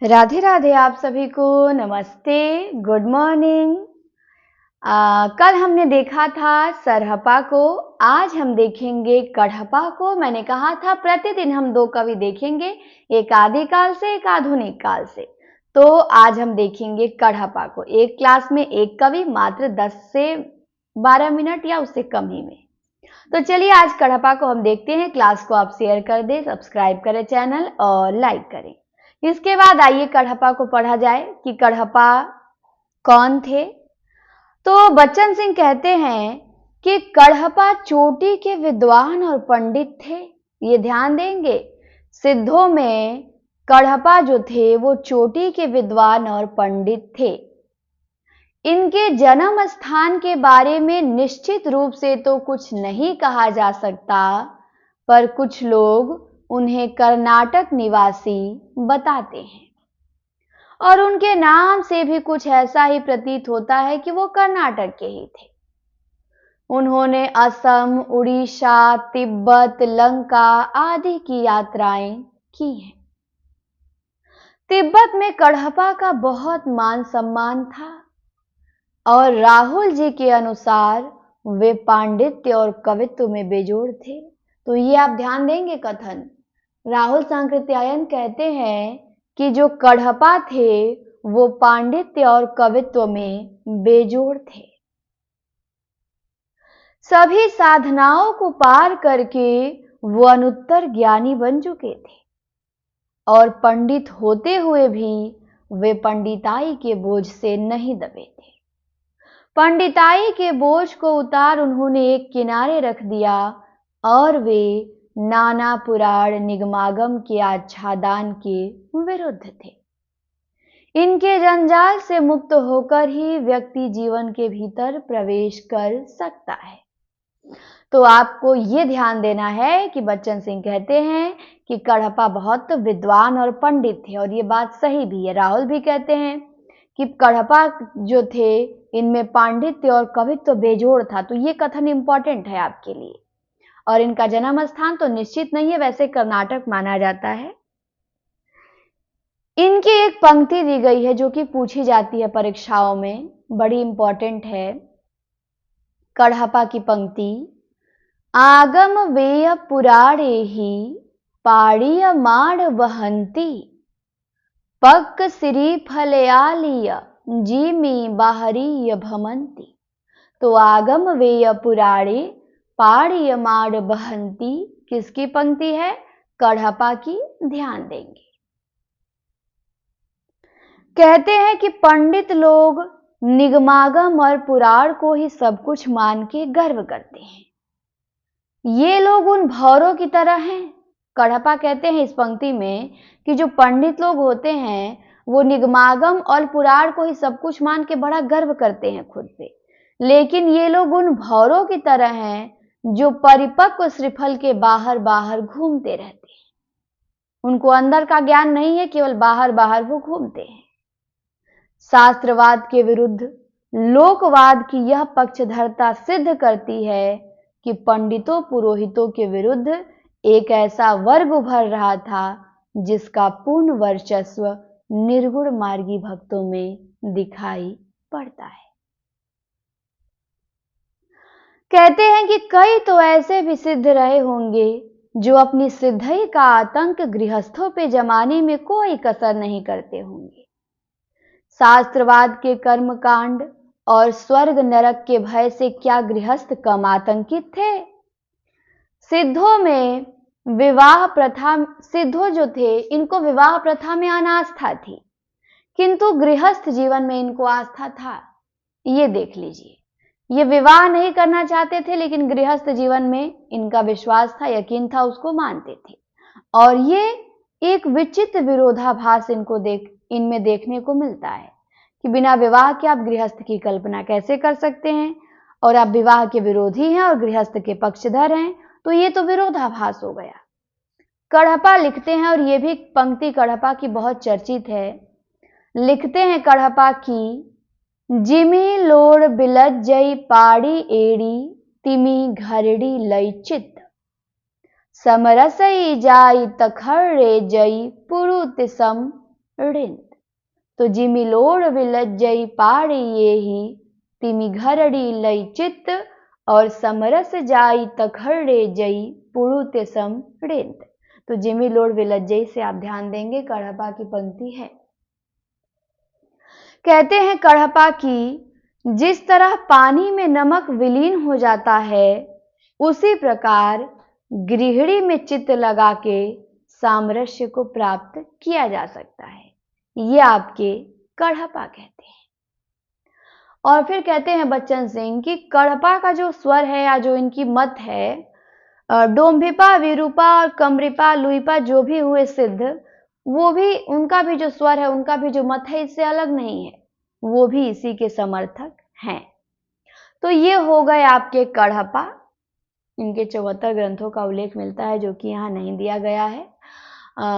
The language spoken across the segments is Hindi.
राधे राधे। आप सभी को नमस्ते, गुड मॉर्निंग। कल हमने देखा था सरहपा को, आज हम देखेंगे कढ़पा को। मैंने कहा था प्रतिदिन हम दो कवि देखेंगे, एक आदिकाल से एक आधुनिक काल से। तो आज हम देखेंगे कढ़पा को। एक क्लास में एक कवि, मात्र 10 से 12 मिनट या उससे कम ही में। तो चलिए आज कढ़पा को हम देखते हैं। क्लास को आप शेयर कर दें, सब्सक्राइब करें चैनल और लाइक करें। इसके बाद आइए कढ़पा को पढ़ा जाए कि कढ़पा कौन थे। तो बच्चन सिंह कहते हैं कि कढ़पा चोटी के विद्वान और पंडित थे। ये ध्यान देंगे, सिद्धों में कढ़पा जो थे वो चोटी के विद्वान और पंडित थे। इनके जन्म स्थान के बारे में निश्चित रूप से तो कुछ नहीं कहा जा सकता, पर कुछ लोग उन्हें कर्नाटक निवासी बताते हैं और उनके नाम से भी कुछ ऐसा ही प्रतीत होता है कि वो कर्नाटक के ही थे। उन्होंने असम, उड़ीसा, तिब्बत, लंका आदि की यात्राएं की हैं। तिब्बत में कढ़पा का बहुत मान सम्मान था और राहुल जी के अनुसार वे पांडित्य और कवित्व में बेजोड़ थे। तो ये आप ध्यान देंगे कथन। राहुल सांकृत्यायन कहते हैं कि जो कढ़पा थे वो पांडित्य और कवित्व में बेजोड़ थे। सभी साधनाओं को पार करके वो अनुत्तर ज्ञानी बन चुके थे और पंडित होते हुए भी वे पंडिताई के बोझ से नहीं दबे थे। पंडिताई के बोझ को उतार उन्होंने एक किनारे रख दिया और वे नाना पुराण निगमागम के आच्छादन के विरुद्ध थे। इनके जंजाल से मुक्त होकर ही व्यक्ति जीवन के भीतर प्रवेश कर सकता है। तो आपको ये ध्यान देना है कि बच्चन सिंह कहते हैं कि कढ़पा बहुत विद्वान और पंडित थे और ये बात सही भी है। राहुल भी कहते हैं कि कढ़पा जो थे इनमें पांडित्य और कवित्व बेजोड़ था। तो ये कथन इंपॉर्टेंट है आपके लिए। और इनका जन्म स्थान तो निश्चित नहीं है, वैसे कर्नाटक माना जाता है। इनकी एक पंक्ति दी गई है जो कि पूछी जाती है परीक्षाओं में, बड़ी इंपॉर्टेंट है। कढ़पा की पंक्ति, आगम वेय पुराणे ही पाड़ीय माड़ वहंती, पक्क सिरी फलयालिय जीमी बाहरीय भमंती। तो आगम वेय पुराणे पाड़ीय माड़ बहंती किसकी पंक्ति है? कढ़पा की। ध्यान देंगे। कहते हैं कि पंडित लोग निगमागम और पुराण को ही सब कुछ मान के गर्व करते हैं। ये लोग उन भौरों की तरह हैं। कढ़पा कहते हैं इस पंक्ति में कि जो पंडित लोग होते हैं वो निगमागम और पुराण को ही सब कुछ मान के बड़ा गर्व करते हैं खुद पे, लेकिन ये लोग उन भौरों की तरह हैं जो परिपक्व श्रीफल के बाहर बाहर घूमते रहते हैं। उनको अंदर का ज्ञान नहीं है, केवल बाहर बाहर वो घूमते हैं। शास्त्रवाद के विरुद्ध लोकवाद की यह पक्षधरता सिद्ध करती है कि पंडितों पुरोहितों के विरुद्ध एक ऐसा वर्ग उभर रहा था जिसका पूर्ण वर्चस्व निर्गुण मार्गी भक्तों में दिखाई पड़ता है। कहते हैं कि कई तो ऐसे भी सिद्ध रहे होंगे जो अपनी सिद्धि का आतंक गृहस्थों पे जमाने में कोई कसर नहीं करते होंगे। शास्त्रवाद के कर्मकांड और स्वर्ग नरक के भय से क्या गृहस्थ कम आतंकित थे? सिद्धों में विवाह प्रथा, सिद्धों जो थे इनको विवाह प्रथा में अनास्था थी, किंतु गृहस्थ जीवन में इनको आस्था था। ये देख लीजिए, ये विवाह नहीं करना चाहते थे लेकिन गृहस्थ जीवन में इनका विश्वास था, यकीन था, उसको मानते थे। और ये एक विचित्र विरोधाभास इनमें देखने को मिलता है कि बिना विवाह के आप गृहस्थ की कल्पना कैसे कर सकते हैं, और आप विवाह के विरोधी हैं और गृहस्थ के पक्षधर हैं, तो ये तो विरोधाभास हो गया। कढ़पा लिखते हैं, और ये भी पंक्ति कढ़पा की बहुत चर्चित है। लिखते हैं कढ़पा की, जिमी लोड़ बिलज जई पाड़ी एड़ी तिमी घरड़ी लई चित, समरसई जाई तखर्रे जई पुरु तिसम ऋंद। तो जिमि लोड़ विलज्जई पाड़ ये ही, तिमि घरड़ी लई चित्त, और समरस जाई तखड़े जई, पुरुते सम ऋंद। तो जिमि लोड़ विलज्जई से आप ध्यान देंगे, कढ़पा की पंक्ति है। कहते हैं कढ़पा की जिस तरह पानी में नमक विलीन हो जाता है, उसी प्रकार गृहिणी में चित्त लगा के सामरस्य को प्राप्त किया जा सकता है। ये आपके कढ़पा कहते हैं। और फिर कहते हैं बच्चन सिंह कि कढ़पा का जो स्वर है या जो इनकी मत है, डोम्भिपा, विरूपा और कमरिपा, लुईपा जो भी हुए सिद्ध, वो भी उनका भी जो स्वर है, उनका भी जो मत है, इससे अलग नहीं है, वो भी इसी के समर्थक हैं। तो ये हो गए आपके कढ़पा। इनके 74 ग्रंथों का उल्लेख मिलता है, जो कि यहाँ नहीं दिया गया है।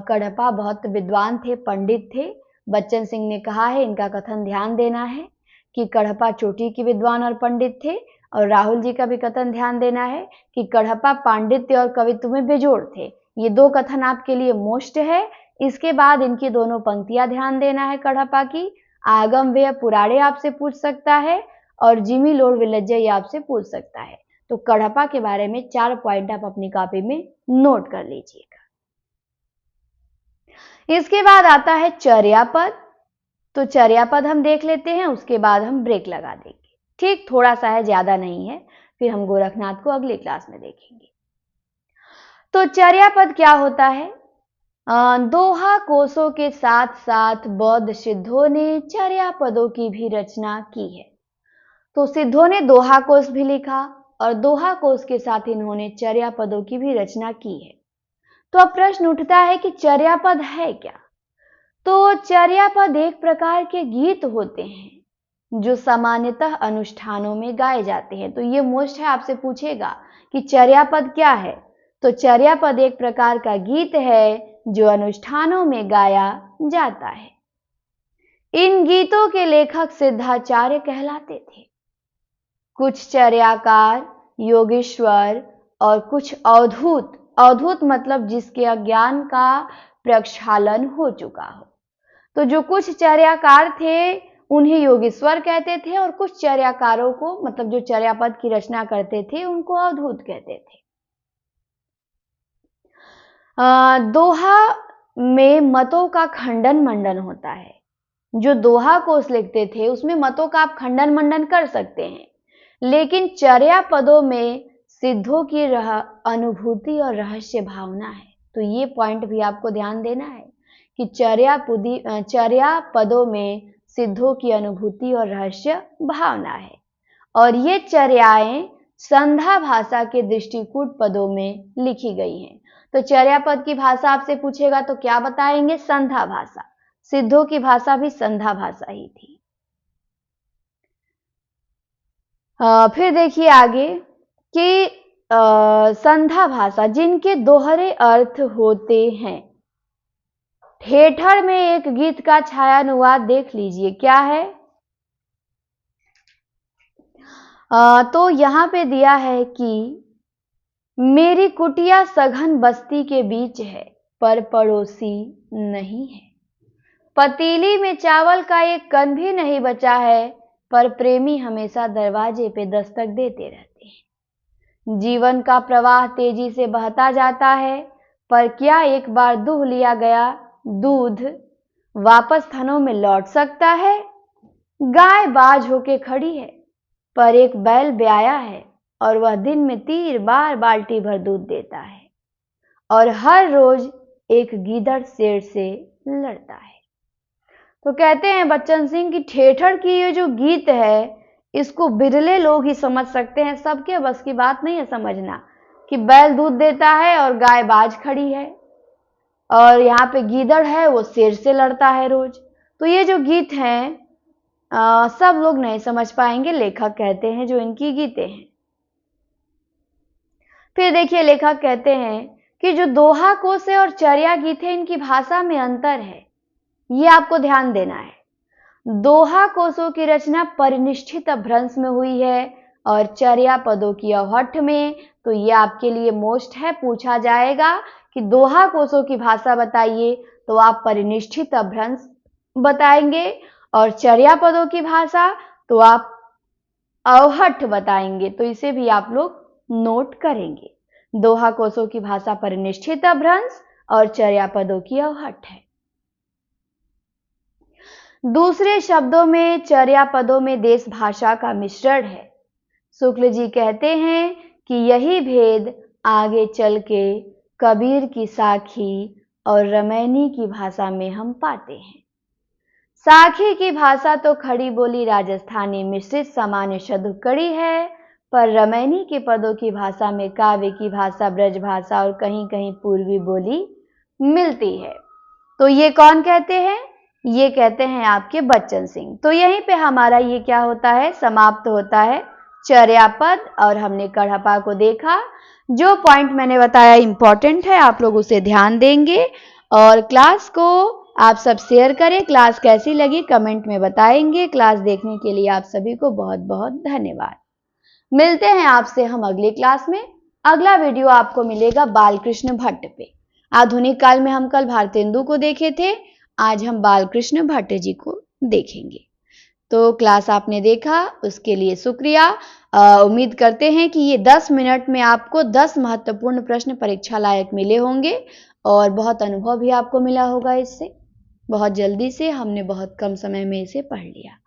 कढ़पा बहुत विद्वान थे, पंडित थे। बच्चन सिंह ने कहा है, इनका कथन ध्यान देना है कि कढ़पा चोटी की विद्वान और पंडित थे, और राहुल जी का भी कथन ध्यान देना है कि कढ़पा पांडित्य और कवित्व में बेजोड़ थे। ये दो कथन आपके लिए मोस्ट है। इसके बाद इनकी दोनों पंक्तियां ध्यान देना है कढ़पा की। आगम व्यय पुराणे आपसे पूछ सकता है, और जिमि लोड़ विलज्जई आपसे पूछ सकता है। तो कढ़पा के बारे में 4 पॉइंट आप अपनी कॉपी में नोट कर लीजिएगा। इसके बाद आता है चर्यापद। तो चर्यापद हम देख लेते हैं, उसके बाद हम ब्रेक लगा देंगे। ठीक, थोड़ा सा है, ज्यादा नहीं है। फिर हम गोरखनाथ को अगली क्लास में देखेंगे। तो चर्यापद क्या होता है? दोहा कोशों के साथ साथ बौद्ध सिद्धों ने चर्यापदों की भी रचना की है। तो सिद्धों ने दोहा कोश भी लिखा, और दोहा कोश के साथ इन्होंने चर्यापदों की भी रचना की है। तो अब प्रश्न उठता है कि चर्यापद है क्या? तो चर्यापद एक प्रकार के गीत होते हैं जो सामान्यतः अनुष्ठानों में गाए जाते हैं। तो ये मोस्ट है, आपसे पूछेगा कि चर्यापद क्या है? तो चर्यापद एक प्रकार का गीत है जो अनुष्ठानों में गाया जाता है। इन गीतों के लेखक सिद्धाचार्य कहलाते थे। कुछ चर्याकार, योगेश्वर और कुछ अवधूत, अवधूत मतलब जिसके अज्ञान का प्रक्षालन हो चुका हो। तो जो कुछ चर्याकार थे उन्हें योगेश्वर कहते थे, और कुछ चर्याकारों को, मतलब जो चर्यापद की रचना करते थे, उनको अवधूत कहते थे। दोहा में मतों का खंडन मंडन होता है। जो दोहा कोश लिखते थे उसमें मतों का आप खंडन मंडन कर सकते हैं, लेकिन चर्यापदों में सिद्धों की अनुभूति और रहस्य भावना है। तो ये पॉइंट भी आपको ध्यान देना है कि चर्यापदों में सिद्धों की अनुभूति और रहस्य भावना है, और ये चर्याएं संध्या भाषा के दृष्टिकूट पदों में लिखी गई हैं। तो चर्यापद की भाषा आपसे पूछेगा तो क्या बताएंगे? संध्या भाषा। सिद्धों की भाषा भी संध्या भाषा ही थी। फिर देखिए आगे कि संध्या भाषा जिनके दोहरे अर्थ होते हैं। ठेठर में एक गीत का छायानुवाद देख लीजिए, क्या है? तो यहां पे दिया है कि मेरी कुटिया सघन बस्ती के बीच है, पर पड़ोसी नहीं है। पतीली में चावल का एक कण भी नहीं बचा है, पर प्रेमी हमेशा दरवाजे पे दस्तक देते रहते हैं। जीवन का प्रवाह तेजी से बहता जाता है, पर क्या एक बार दूह लिया गया दूध वापस थनों में लौट सकता है? गाय बाज होके खड़ी है, पर एक बैल ब्याया है, और वह दिन में 3 बार बाल्टी भर दूध देता है, और हर रोज एक गीदड़ शेर से लड़ता है। तो कहते हैं बच्चन सिंह की ठेठर की ये जो गीत है, इसको बिरले लोग ही समझ सकते हैं। सबके बस की बात नहीं है समझना कि बैल दूध देता है और गाय बाज खड़ी है, और यहाँ पे गीदड़ है, वो शेर से लड़ता है रोज। तो ये जो गीत हैं सब लोग नहीं समझ पाएंगे, लेखक कहते हैं जो इनकी गीतें हैं। फिर देखिए लेखक कहते हैं कि जो दोहा कोश है और चर्या गीत है, इनकी भाषा में अंतर है, ये आपको ध्यान देना है। दोहा कोशों की रचना परिनिष्ठित अपभ्रंश में हुई है, और चर्या पदों की अवहट्ठ में। तो ये आपके लिए मोस्ट है, पूछा जाएगा कि दोहा कोशों की भाषा बताइए, तो आप परिनिष्ठित अभ्रंश बताएंगे, और चर्या पदों की भाषा तो आप अवहट्ठ बताएंगे। तो इसे भी आप लोग नोट करेंगे। दोहा कोशों की भाषा परिनिष्ठित अभ्रंश और चर्या पदों की अवहट्ठ है। दूसरे शब्दों में चर्या पदों में देश भाषा का मिश्रण है। शुक्ल जी कहते हैं कि यही भेद आगे चल के कबीर की साखी और रमैनी की भाषा में हम पाते हैं। साखी की भाषा तो खड़ी बोली राजस्थानी मिश्रित सामान्य शतुक्कड़ी है, पर रमैनी के पदों की भाषा में काव्य की भाषा, ब्रज भाषा और कहीं कहीं पूर्वी बोली मिलती है। तो ये कौन कहते हैं? ये कहते हैं आपके बच्चन सिंह। तो यहीं पे हमारा ये क्या होता है, समाप्त होता है चर्या पद, और हमने कढ़पा को देखा। जो पॉइंट मैंने बताया इंपॉर्टेंट है, आप लोग उसे ध्यान देंगे और क्लास को आप सब शेयर करें। क्लास कैसी लगी कमेंट में बताएंगे। क्लास देखने के लिए आप सभी को बहुत बहुत धन्यवाद। मिलते हैं आपसे हम अगली क्लास में। अगला वीडियो आपको मिलेगा बालकृष्ण भट्ट पे। आधुनिक काल में हम कल भारतेंदु को देखे थे, आज हम बालकृष्ण भट्ट जी को देखेंगे। तो क्लास आपने देखा उसके लिए शुक्रिया। उम्मीद करते हैं कि ये 10 मिनट में आपको 10 महत्वपूर्ण प्रश्न परीक्षा लायक मिले होंगे और बहुत अनुभव भी आपको मिला होगा इससे। बहुत जल्दी से हमने बहुत कम समय में इसे पढ़ लिया।